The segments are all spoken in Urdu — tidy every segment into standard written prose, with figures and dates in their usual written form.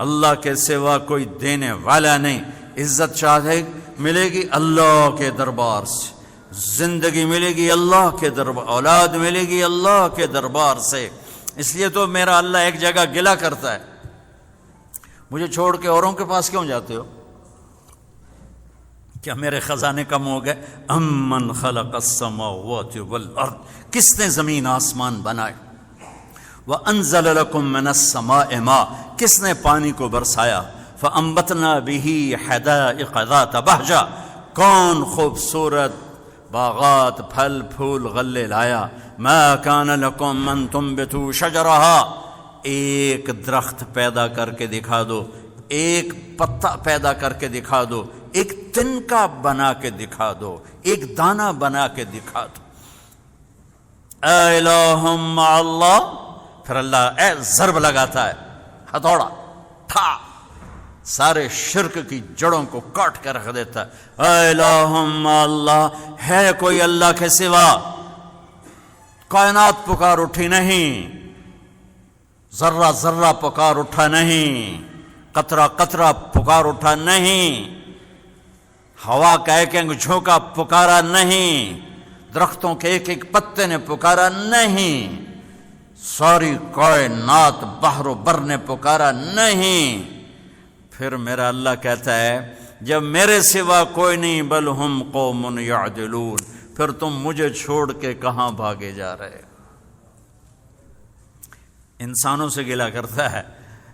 اللہ کے سوا کوئی دینے والا نہیں۔ عزت چاہے ملے گی اللہ کے دربار سے، زندگی ملے گی اللہ کے دربار، اولاد ملے گی اللہ کے دربار سے۔ اس لیے تو میرا اللہ ایک جگہ گلہ کرتا ہے، مجھے چھوڑ کے اوروں کے پاس کیوں جاتے ہو؟ کیا میرے خزانے کم ہو گئے؟ امن خلق السماوات والارض، کس نے زمین آسمان بنائے؟ وانزل لکم من السماء ماء، کس نے پانی کو برسایا؟ فانبتنا به حدائق ذات بہجہ، کون خوبصورت باغات پھل پھول غلے لایا۔ ما کان لکم ان تنبتوا شجرها، ایک درخت پیدا کر کے دکھا دو، ایک پتا پیدا کر کے دکھا دو، ایک تنکا بنا کے دکھا دو، ایک دانہ بنا کے دکھا دو۔ اے الہ مع اللہ، پھر اللہ ضرب لگاتا ہے، ہتھوڑا تھا، سارے شرک کی جڑوں کو کاٹ کے رکھ دیتا ہے۔ اے الہ مع اللہ، ہے کوئی اللہ کے سوا؟ کائنات پکار اٹھی نہیں، ذرہ ذرہ پکار اٹھا نہیں، قطرہ قطرہ پکار اٹھا نہیں، ہوا کا ایک ایک جھونکا پکارا نہیں، درختوں کے ایک ایک پتے نے پکارا نہیں، ساری کائنات بحر و بر نے پکارا نہیں۔ پھر میرا اللہ کہتا ہے جب میرے سوا کوئی نہیں، بل ہم قوم یعدلون، پھر تم مجھے چھوڑ کے کہاں بھاگے جا رہے؟ انسانوں سے گلہ کرتا ہے،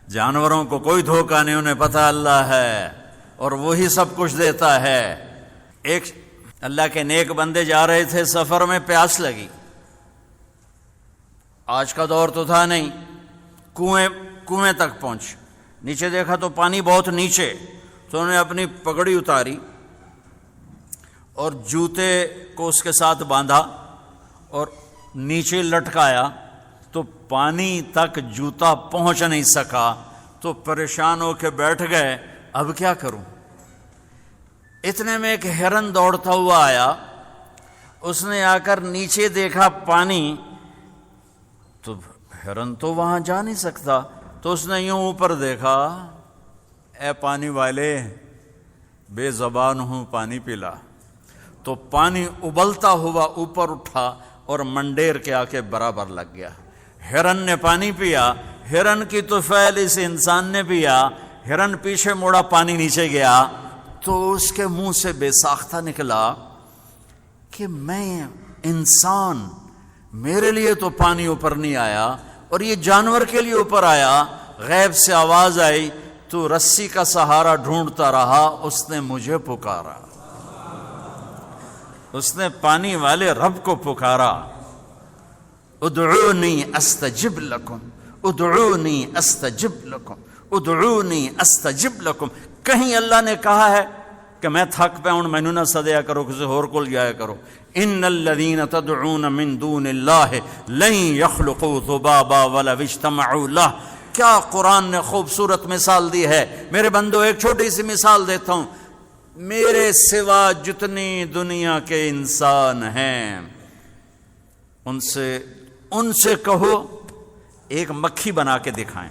جانوروں کو کوئی دھوکہ نہیں، انہیں پتہ اللہ ہے اور وہی سب کچھ دیتا ہے۔ ایک اللہ کے نیک بندے جا رہے تھے سفر میں، پیاس لگی، آج کا دور تو تھا نہیں، کنویں تک پہنچ، نیچے دیکھا تو پانی بہت نیچے، تو انہوں نے اپنی پگڑی اتاری اور جوتے کو اس کے ساتھ باندھا اور نیچے لٹکایا، تو پانی تک جوتا پہنچ نہیں سکا، تو پریشان ہو کے بیٹھ گئے، اب کیا کروں؟ اتنے میں ایک ہرن دوڑتا ہوا آیا، اس نے آ کر نیچے دیکھا پانی، تو ہرن تو وہاں جا نہیں سکتا، تو اس نے یوں اوپر دیکھا، اے پانی والے بے زبان ہوں، پانی پلا۔ تو پانی ابلتا ہوا اوپر اٹھا اور منڈیر کے آ کے برابر لگ گیا۔ ہرن نے پانی پیا، ہرن کی طفیل اس انسان نے پیا، ہرن پیچھے مڑا، پانی نیچے گیا، تو اس کے منہ سے بے ساختہ نکلا کہ میں انسان، میرے لیے تو پانی اوپر نہیں آیا اور یہ جانور کے لیے اوپر آیا۔ غیب سے آواز آئی، تو رسی کا سہارا ڈھونڈتا رہا، اس نے مجھے پکارا، اس نے پانی والے رب کو پکارا۔ ادعونی استجب لکم، ادعونی استجب لکم، ادعونی استجب لکم۔ کہیں اللہ نے کہا ہے کہ میں تھک پہ ہوں، مینوں نہ سدیا کرو، کسی اور کول جایا کرو؟ ان الذین تدعون من دون اللہ لن یخلقوا ذبابا ولو اجتمعوا لہ۔ کیا قرآن نے خوبصورت مثال دی ہے۔ میرے بندو ایک چھوٹی سی مثال دیتا ہوں، میرے سوا جتنی دنیا کے انسان ہیں ان سے کہو ایک مکھی بنا کے دکھائیں،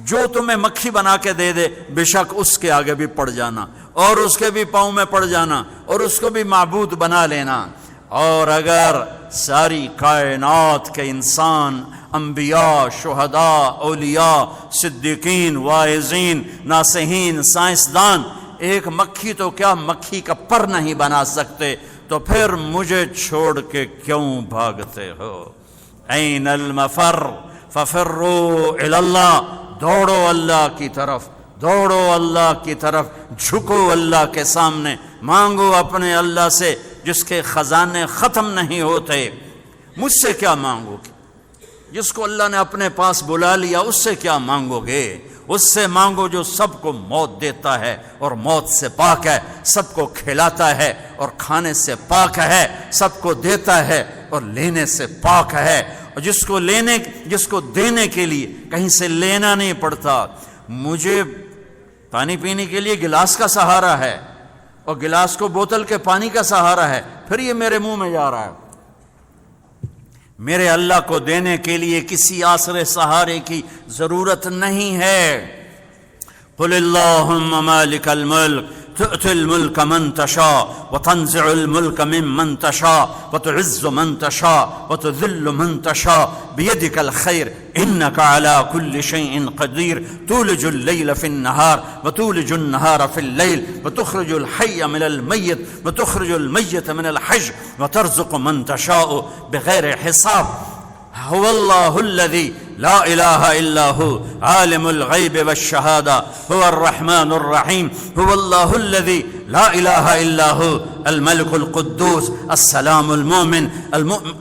جو تمہیں مکھی بنا کے دے دے بے شک اس کے آگے بھی پڑ جانا اور اس کے بھی پاؤں میں پڑ جانا اور اس کو بھی معبود بنا لینا۔ اور اگر ساری کائنات کے انسان، انبیاء، شہداء، اولیاء، صدیقین، واعظین، ناصحین، سائنسدان ایک مکھی تو کیا مکھی کا پر نہیں بنا سکتے، تو پھر مجھے چھوڑ کے کیوں بھاگتے ہو؟ این المفر ففروا الی اللہ، دوڑو اللہ کی طرف، دوڑو اللہ کی طرف، جھکو اللہ کے سامنے، مانگو اپنے اللہ سے جس کے خزانے ختم نہیں ہوتے۔ مجھ سے کیا مانگو گے؟ جس کو اللہ نے اپنے پاس بلا لیا اس سے کیا مانگو گے؟ اس سے مانگو جو سب کو موت دیتا ہے اور موت سے پاک ہے، سب کو کھلاتا ہے اور کھانے سے پاک ہے، سب کو دیتا ہے اور لینے سے پاک ہے، اور جس کو دینے کے لیے کہیں سے لینا نہیں پڑتا۔ مجھے پانی پینے کے لیے گلاس کا سہارا ہے اور گلاس کو بوتل کے پانی کا سہارا ہے، پھر یہ میرے منہ میں جا رہا ہے۔ میرے اللہ کو دینے کے لیے کسی آسرے سہارے کی ضرورت نہیں ہے۔ قل اللهم مالك الملك تؤتي الملك من تشاء وتنزع الملك ممن تشاء وتعز من تشاء وتذل من تشاء بيدك الخير إنك على كل شيء قدير تولج الليل في النهار وتولج النهار في الليل وتخرج الحي من الميت وتخرج الميت من الحي وترزق من تشاء بغير حساب هو الله الذي لا إله إلا هو عالم الغيب والشهادة هو الرحمن الرحيم هو الله الذي لا إله إلا هو الملك القدوس السلام المؤمن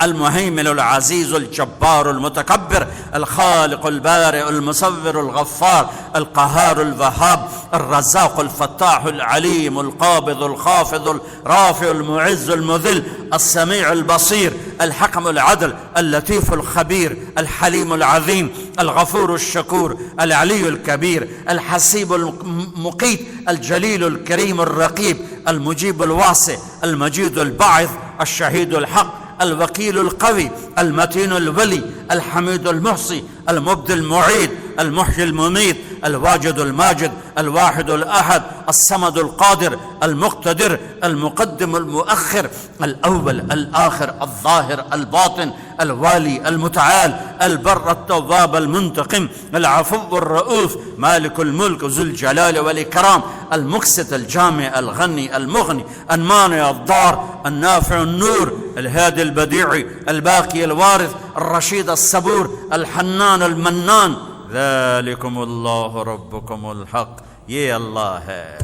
المهيمن العزيز الجبار المتكبر الخالق البارئ المصور الغفار القهار الوهاب الرزاق الفتاح العليم القابض الخافض الرافع المعز المذل السميع البصير الحكم العدل اللطيف الخبير الحليم العظيم الغفور الشكور العلي الكبير الحسيب المقيت الجليل الكريم الرقيب المجيب الواسع المجيد الباعث الشهيد الحق الوكيل القوي المتين الولي الحميد المحصي المبدي المعيد المحيي المميت الواجد الماجد الواحد الأحد الصمد القادر المقتدر المقدم المؤخر الأول الآخر الظاهر الباطن الوالي المتعال البر التواب المنتقم العفو الرؤوف مالك الملك ذو الجلال والإكرام المقسط الجامع الغني المغني المانع الضار النافع النور الهادي البديع الباقي الوارث الرشيد الصبور الحنان المنان ذلكم اللہ ربکم الحق یہ اللہ ہے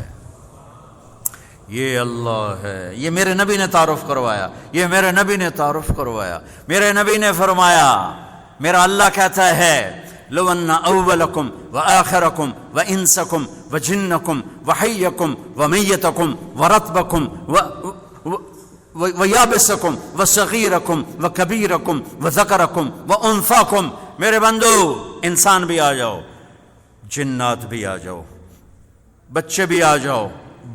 یہ اللہ ہے یہ میرے نبی نے تعارف کروایا یہ میرے نبی نے تعارف کروایا میرے نبی نے فرمایا میرا اللہ کہتا ہے لو ان اولکم وآخرکم وانسکم وجنکم وحیکم ومیتکم ورطبکم ویابسکم وصغیرکم وکبیرکم وذکرکم وانثاکم میرے بندو انسان بھی آ جاؤ جنات بھی آ جاؤ بچے بھی آ جاؤ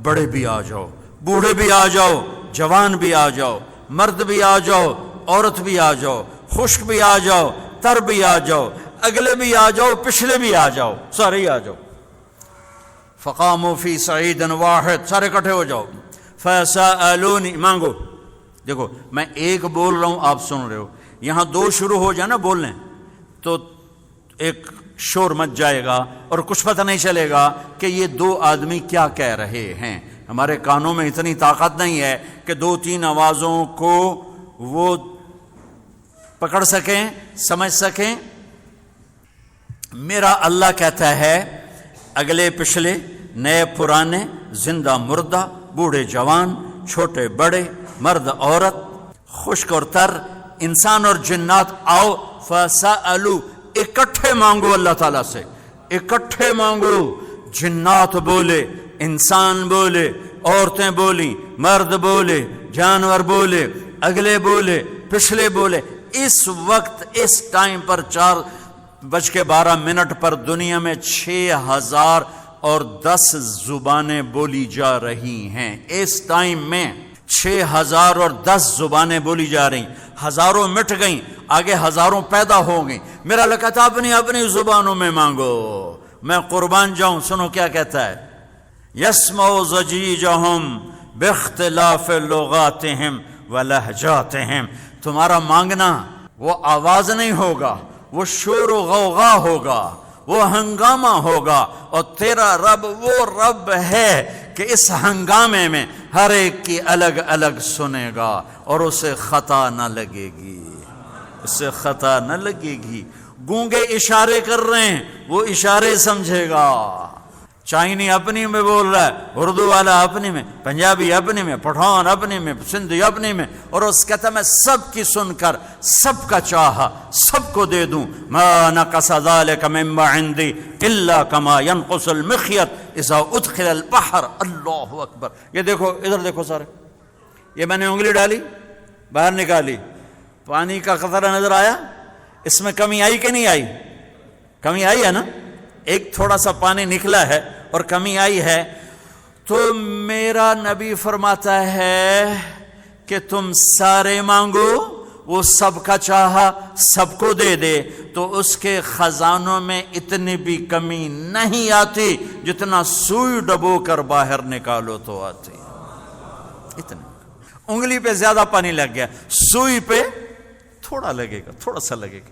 بڑے بھی آ جاؤ بوڑھے بھی آ جاؤ جوان بھی آ جاؤ مرد بھی آ جاؤ عورت بھی آ جاؤ خشک بھی آ جاؤ تر بھی آ جاؤ اگلے بھی آ جاؤ پچھلے بھی آ جاؤ سارے ہی آ جاؤ فقاموا فی صعید واحد سارے اکٹھے ہو جاؤ فسألونی مانگو دیکھو میں ایک بول رہا ہوں آپ سن رہے ہو یہاں دو شروع ہو جائے نا بولنے تو ایک شور مچ جائے گا اور کچھ پتہ نہیں چلے گا کہ یہ دو آدمی کیا کہہ رہے ہیں ہمارے کانوں میں اتنی طاقت نہیں ہے کہ دو تین آوازوں کو وہ پکڑ سکیں سمجھ سکیں میرا اللہ کہتا ہے اگلے پچھلے نئے پرانے زندہ مردہ بوڑھے جوان چھوٹے بڑے مرد عورت خشک اور تر انسان اور جنات آؤ فسألو اکٹھے مانگو اللہ تعالیٰ سے اکٹھے مانگو جنات بولے انسان بولے عورتیں بولیں مرد بولے جانور بولے اگلے بولے پچھلے بولے اس وقت اس ٹائم پر 4:12 پر دنیا میں 6010 زبانیں بولی جا رہی ہیں اس ٹائم میں 6010 زبانیں بولی جا رہی ہزاروں مٹ گئیں آگے ہزاروں پیدا ہو گئیں میرا اللہ کہتا اپنی اپنی زبانوں میں مانگو میں قربان جاؤں سنو کیا کہتا ہے یسمع ضجیجہم باختلاف لغاتہم ولہجاتہم تمہارا مانگنا وہ آواز نہیں ہوگا وہ شور و غوغا ہوگا وہ ہنگامہ ہوگا اور تیرا رب وہ رب ہے کہ اس ہنگامے میں ہر ایک کی الگ الگ سنے گا اور اسے خطا نہ لگے گی اسے خطا نہ لگے گی گونگے اشارے کر رہے ہیں وہ اشارے سمجھے گا چائنی اپنی میں بول رہا ہے اردو والا اپنی میں پنجابی اپنی میں پٹھان اپنی میں سندھی اپنی میں اور اس کہتا میں سب کی سن کر سب کا چاہا سب کو دے دوں ما نقص ذلك مما عندي الا كما ينقص المخيط اذا ادخل البحر اللہ اکبر یہ دیکھو ادھر دیکھو سارے یہ میں نے انگلی ڈالی باہر نکالی پانی کا قطرہ نظر آیا اس میں کمی آئی کہ نہیں آئی کمی آئی ہے نا ایک تھوڑا سا پانی نکلا ہے اور کمی آئی ہے تو میرا نبی فرماتا ہے کہ تم سارے مانگو وہ سب کا چاہا سب کو دے دے تو اس کے خزانوں میں اتنی بھی کمی نہیں آتی جتنا سوئی ڈبو کر باہر نکالو تو آتی. اتنا انگلی پہ زیادہ پانی لگ گیا، سوئی پہ تھوڑا لگے گا، تھوڑا سا لگے گا،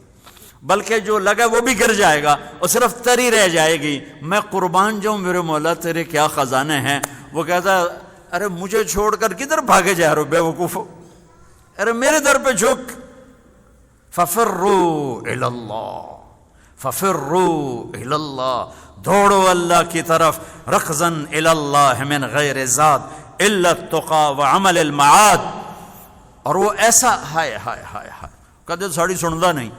بلکہ جو لگا وہ بھی گر جائے گا اور صرف تری رہ جائے گی. میں قربان جاؤں میرے مولا تیرے کیا خزانے ہیں. وہ کہتا ہے ارے مجھے چھوڑ کر کدھر بھاگے جا رہے ہو بے وقوف، ارے میرے در پہ جھک. ففروا الی اللہ، ففروا الی اللہ، دوڑو اللہ کی طرف. رکضا الی اللہ من غیر زاد الا التقى وعمل المعاد. اور وہ ایسا ہائے ہائے ہائے ہائے کہتے ساڑی سندا نہیں.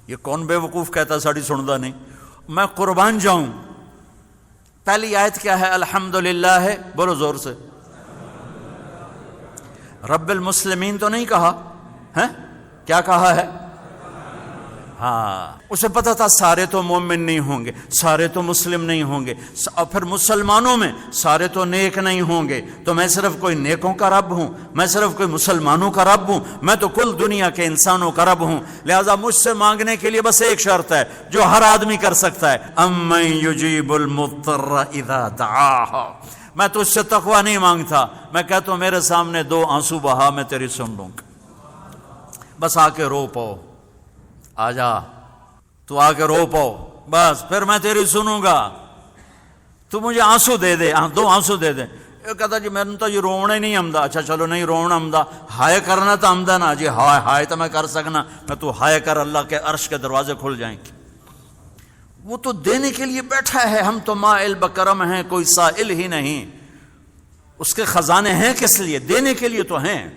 یہ کون بے وقوف کہتا ساڑی سندا نہیں. میں قربان جاؤں. پہلی آیت کیا ہے؟ الحمدللہ ہے، بولو زور سے. رب المسلمین تو نہیں کہا ہے، کیا کہا ہے؟ ہاں، اسے پتا تھا سارے تو مومن نہیں ہوں گے، سارے تو مسلم نہیں ہوں گے، اور پھر مسلمانوں میں سارے تو نیک نہیں ہوں گے، تو میں صرف کوئی نیکوں کا رب ہوں، میں صرف کوئی مسلمانوں کا رب ہوں، میں تو کل دنیا کے انسانوں کا رب ہوں. لہذا مجھ سے مانگنے کے لیے بس ایک شرط ہے جو ہر آدمی کر سکتا ہے، امن یجیب المضطر اذا دعاہ. میں تو اس سے تقوی نہیں مانگتا، میں کہتا ہوں میرے سامنے 2 آنسو بہا، میں تیری سن لوں گا. بس آ کے رو پاؤ، آ جا تو آ کے رو پاؤ، بس پھر میں تیری سنوں گا. تو مجھے آنسو دے دے، 2 آنسو دے دے. یہ کہتا جی میں نے تو یہ رونا ہی نہیں آمدا. اچھا چلو نہیں رونا آمدا، ہائے کرنا تو آمدا نا جی. ہائے ہائے تو میں کر سکنا، میں تو ہائے کر اللہ کے عرش کے دروازے کھل جائیں گے. وہ تو دینے کے لیے بیٹھا ہے، ہم تو مائل بکرم ہیں، کوئی سائل ہی نہیں. اس کے خزانے ہیں کس لیے؟ دینے کے لیے تو ہیں.